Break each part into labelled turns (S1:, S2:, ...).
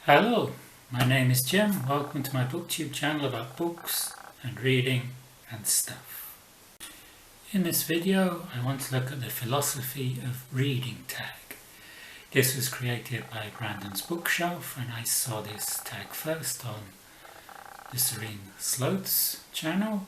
S1: Hello, my name is Jim. Welcome to my booktube channel about books and reading and stuff. In this video I want to look at the philosophy of reading tag. This was created by Brandon's Bookshelf and I saw this tag first on the Serene Sloth's channel.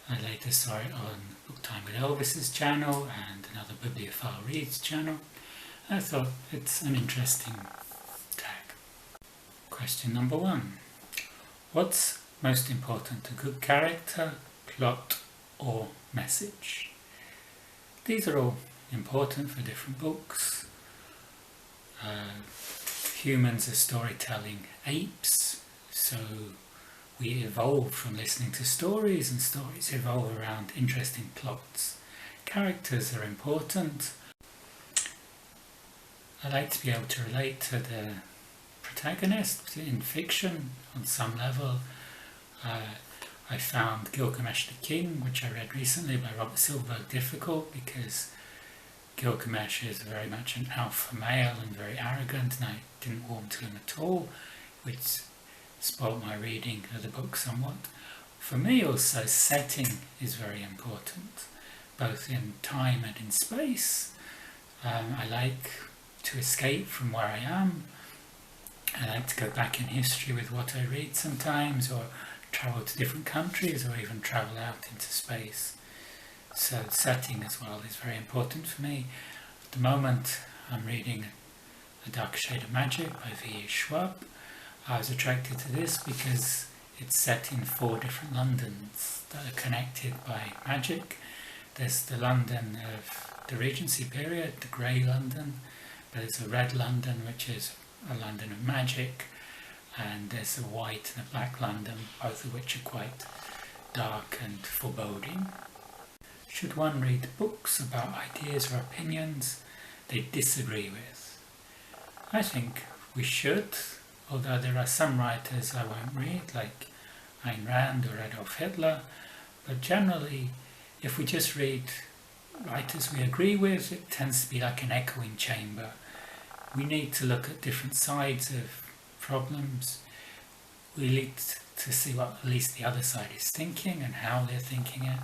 S1: I later saw it on Booktime with Elvis's channel and another Bibliophile Reads channel. I thought it's an interesting tag. Question number 1. What's most important, a good character, plot or message? These are all important for different books. Humans are storytelling apes, so we evolved from listening to stories, and stories evolve around interesting plots. Characters are important. I like to be able to relate to the protagonist in fiction on some level. I found Gilgamesh the King, which I read recently by SILVERBERG, difficult because Gilgamesh is very much an alpha male and very arrogant, and I didn't warm to him at all, which spoiled my reading of the book somewhat. For me also, setting is very important, both in time and in space. I like to escape from where I am. I like to go back in history with what I read sometimes, or travel to different countries, or even travel out into space. So setting as well is very important for me. At the moment I'm reading A Dark Shade of Magic by V.E. Schwab. I was attracted to this because it's set in 4 different Londons that are connected by magic. There's the London of the Regency period, the grey London. There's a red London, which is a London of magic, and there's a white and a black London, both of which are quite dark and foreboding. Should one read books about ideas or opinions they disagree with? I think we should, although there are some writers I won't read, like Ayn Rand or Adolf Hitler, but generally if we just read writers we agree with, it tends to be like an echoing chamber. We need to look at different sides of problems. We need to see what at least the other side is thinking and how they're thinking it.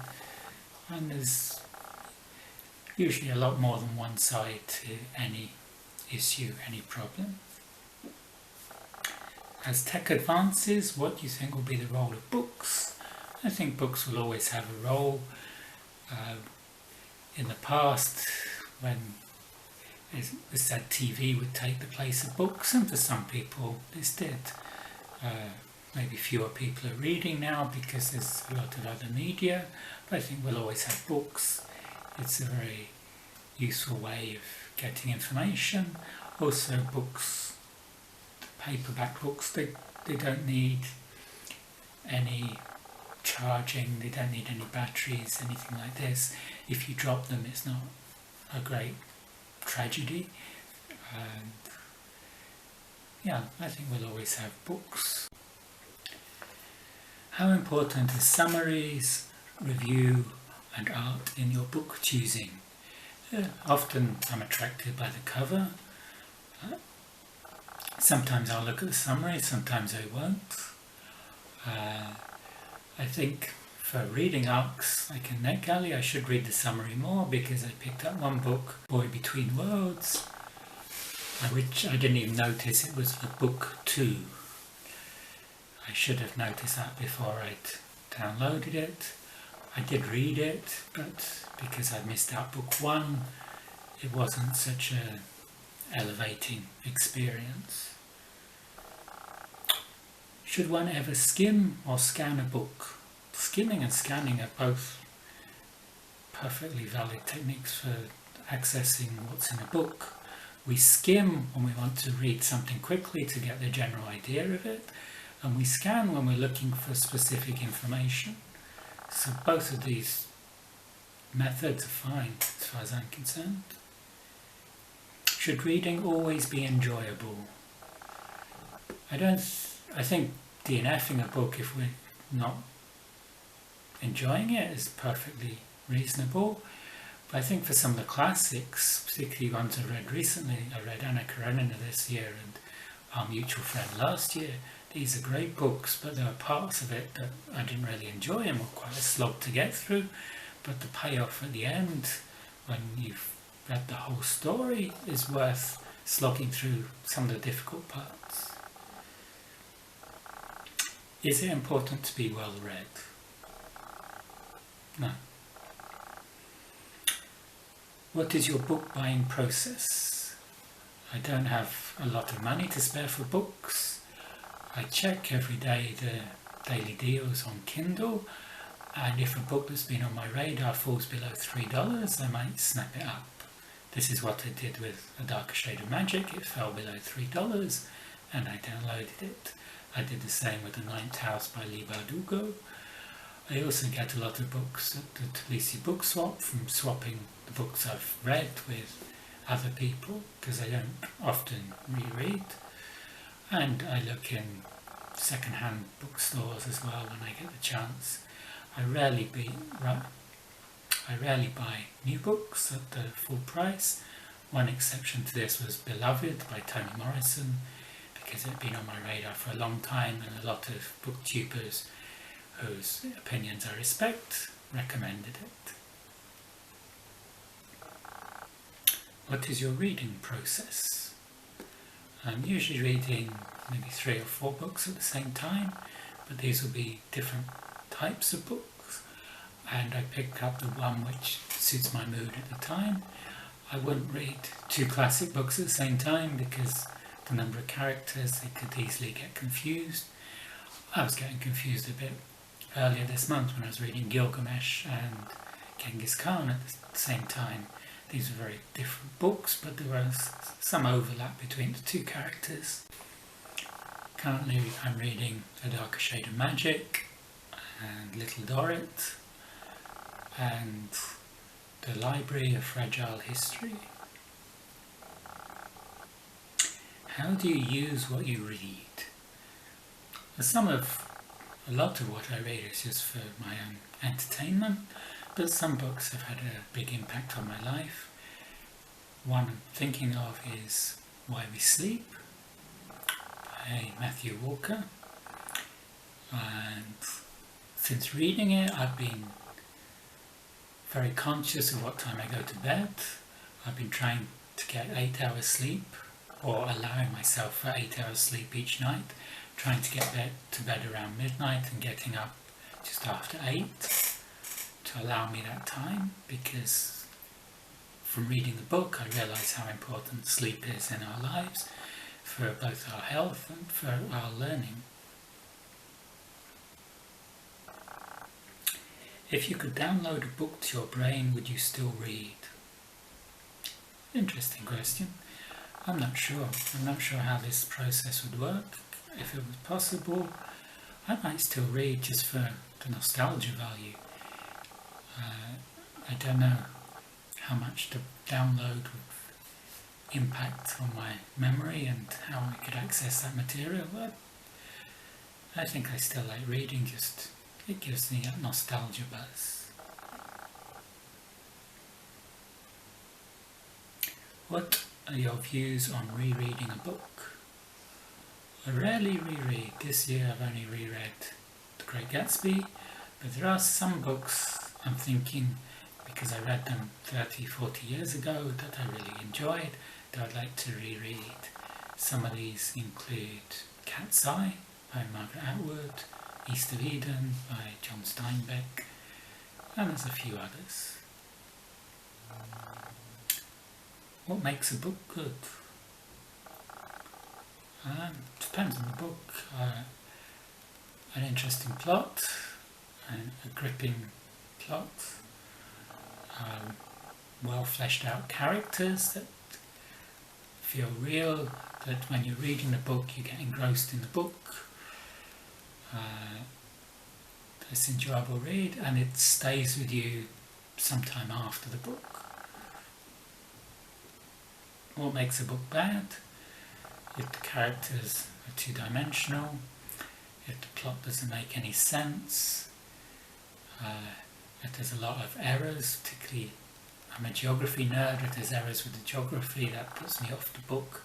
S1: And there's usually a lot more than one side to any issue, any problem. As tech advances, what do you think will be the role of books? I think books will always have a role. In the past, when it was said TV would take the place of books, and for some people this did. Maybe fewer people are reading now because there's a lot of other media, but I think we'll always have books. It's a very useful way of getting information. Also books, paperback books, they don't need any charging, they don't need any batteries, anything like this. If you drop them, it's not a great tragedy. And yeah, I think we'll always have books. How important is summaries, review and art in your book choosing? Often I'm attracted by the cover. Sometimes I'll look at the summary, sometimes I won't. I think for reading arcs like in NetGalley I should read the summary more, because I picked up one book, Boy Between Worlds, which I didn't even notice it was the book 2. I should have noticed that before I'd downloaded it. I did read it, but because I missed out book 1, it wasn't such an elevating experience. Should one ever skim or scan a book? Skimming and scanning are both perfectly valid techniques for accessing what's in a book. We skim when we want to read something quickly to get the general idea of it, and we scan when we're looking for specific information. So both of these methods are fine as far as I'm concerned. Should reading always be enjoyable? I think DNFing a book if we're not enjoying it is perfectly reasonable, but I think for some of the classics, particularly ones I read recently, I read Anna Karenina this year and Our Mutual Friend last year. These are great books, but there are parts of it that I didn't really enjoy and were quite a slog to get through. But the payoff at the end, when you've read the whole story, is worth slogging through some of the difficult parts. Is it important to be well read? No. What is your book buying process? I don't have a lot of money to spare for books. I check every day the daily deals on Kindle, and if a book that's been on my radar falls below $3, I might snap it up. This is what I did with A Darker Shade of Magic. It fell below $3 and I downloaded it. I did the same with The Ninth House by Leigh Bardugo. I also get a lot of books at the Tbilisi Book Swap from swapping the books I've read with other people, because I don't often reread. And I look in second-hand bookstores as well when I get the chance. I rarely buy new books at the full price. One exception to this was Beloved by Toni Morrison, because it had been on my radar for a long time, and a lot of booktubers whose opinions I respect recommended it. What is your reading process? I'm usually reading maybe 3 or 4 books at the same time, but these will be different types of books, and I pick up the one which suits my mood at the time. I wouldn't read 2 classic books at the same time because the number of characters, they could easily get confused. I was getting confused a bit earlier this month when I was reading Gilgamesh and Genghis Khan at the same time. These were very different books, but there was some overlap between the 2 characters. Currently I'm reading A Darker Shade of Magic and Little Dorrit and The Library of Fragile History. How do you use what you read? A lot of what I read is just for my own entertainment, but some books have had a big impact on my life. One I'm thinking of is Why We Sleep by Matthew Walker, and since reading it I've been very conscious of what time I go to bed. I've been trying to get 8 hours sleep, or allowing myself for 8 hours sleep each night, trying to get to bed around midnight and getting up just after 8 to allow me that time, because from reading the book I realise how important sleep is in our lives, for both our health and for our learning. If you could download a book to your brain, would you still read? Interesting question. I'm not sure. I'm not sure how this process would work. If it was possible, I might still read just for the nostalgia value. I don't know how much the download would impact on my memory and how I could access that material, but I think I still like reading, just it gives me a nostalgia buzz. What are your views on rereading a book? I rarely reread. This year I've only reread The Great Gatsby, but there are some books I'm thinking, because I read them 30, 40 years ago, that I really enjoyed, that I'd like to reread. Some of these include Cat's Eye by Margaret Atwood, East of Eden by John Steinbeck, and there's a few others. What makes a book good? Depends on the book. An interesting plot, and a gripping plot, well fleshed out characters that feel real, that when you're reading the book you get engrossed in the book. It's an enjoyable read, and it stays with you sometime after the book. What makes a book bad? If the characters are two-dimensional, if the plot doesn't make any sense, if there's a lot of errors, particularly I'm a geography nerd, if there's errors with the geography, that puts me off the book.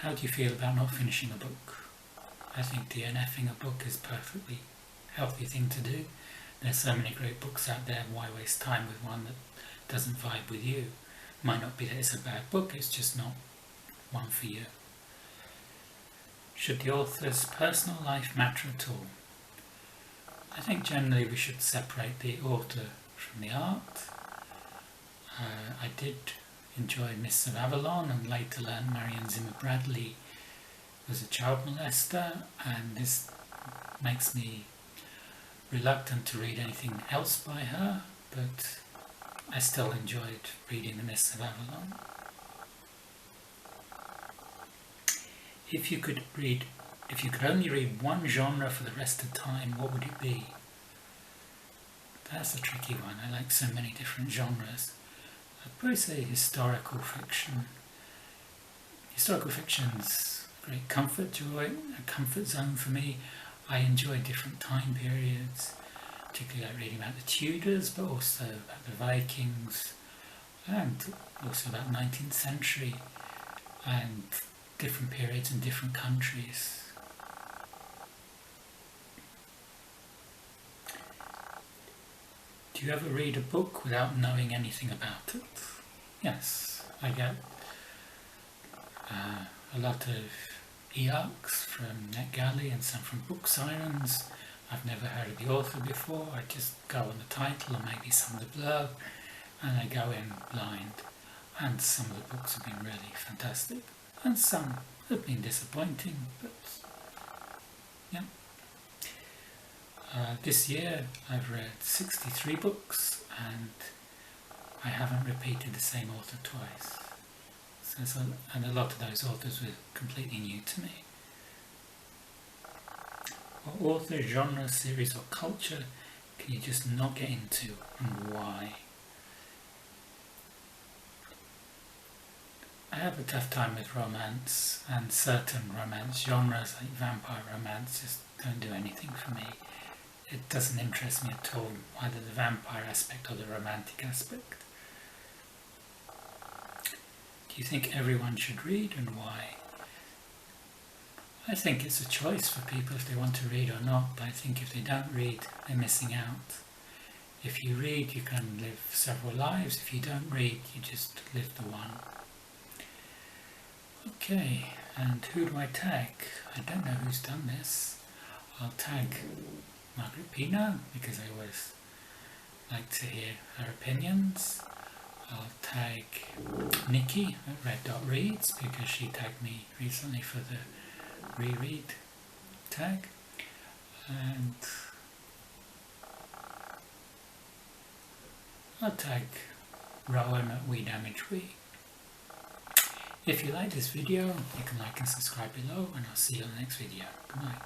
S1: How do you feel about not finishing a book? I think DNFing a book is a perfectly healthy thing to do. There's so many great books out there, why waste time with one that doesn't vibe with you? Might not be that it's a bad book, it's just not one for you. Should the author's personal life matter at all? I think generally we should separate the author from the art. I did enjoy Mists of Avalon, and later learned Marion Zimmer Bradley was a child molester, and this makes me reluctant to read anything else by her, but I still enjoyed reading the Mists of Avalon. If you could only read one genre for the rest of time, what would it be? That's a tricky one. I like so many different genres. I'd probably say historical fiction. Historical fiction's a great comfort zone for me. I enjoy different time periods, particularly like reading about the Tudors, but also about the Vikings, and also about 19th century, and different periods in different countries. Do you ever read a book without knowing anything about it? Yes, I get a lot of e-arcs from NetGalley and some from Book Sirens. I've never heard of the author before. I just go on the title or maybe some of the blurb, and I go in blind. And some of the books have been really fantastic, and some have been disappointing, but yeah. This year I've read 63 books, and I haven't repeated the same author twice. And a lot of those authors were completely new to me. What author, genre, series or culture can you just not get into, and why? I have a tough time with romance, and certain romance genres like vampire romance just don't do anything for me. It doesn't interest me at all, either the vampire aspect or the romantic aspect. Do you think everyone should read, and why? I think it's a choice for people if they want to read or not, but I think if they don't read, they're missing out. If you read, you can live several lives. If you don't read, you just live the one. Okay, and who do I tag? I don't know who's done this. I'll tag Margaret Pina, because I always like to hear her opinions. I'll tag Nikki at Red.Reads, because she tagged me recently for the reread tag. And I'll tag Rowan at We Damage We. If you like this video, you can like and subscribe below, and I'll see you in the next video. Good night.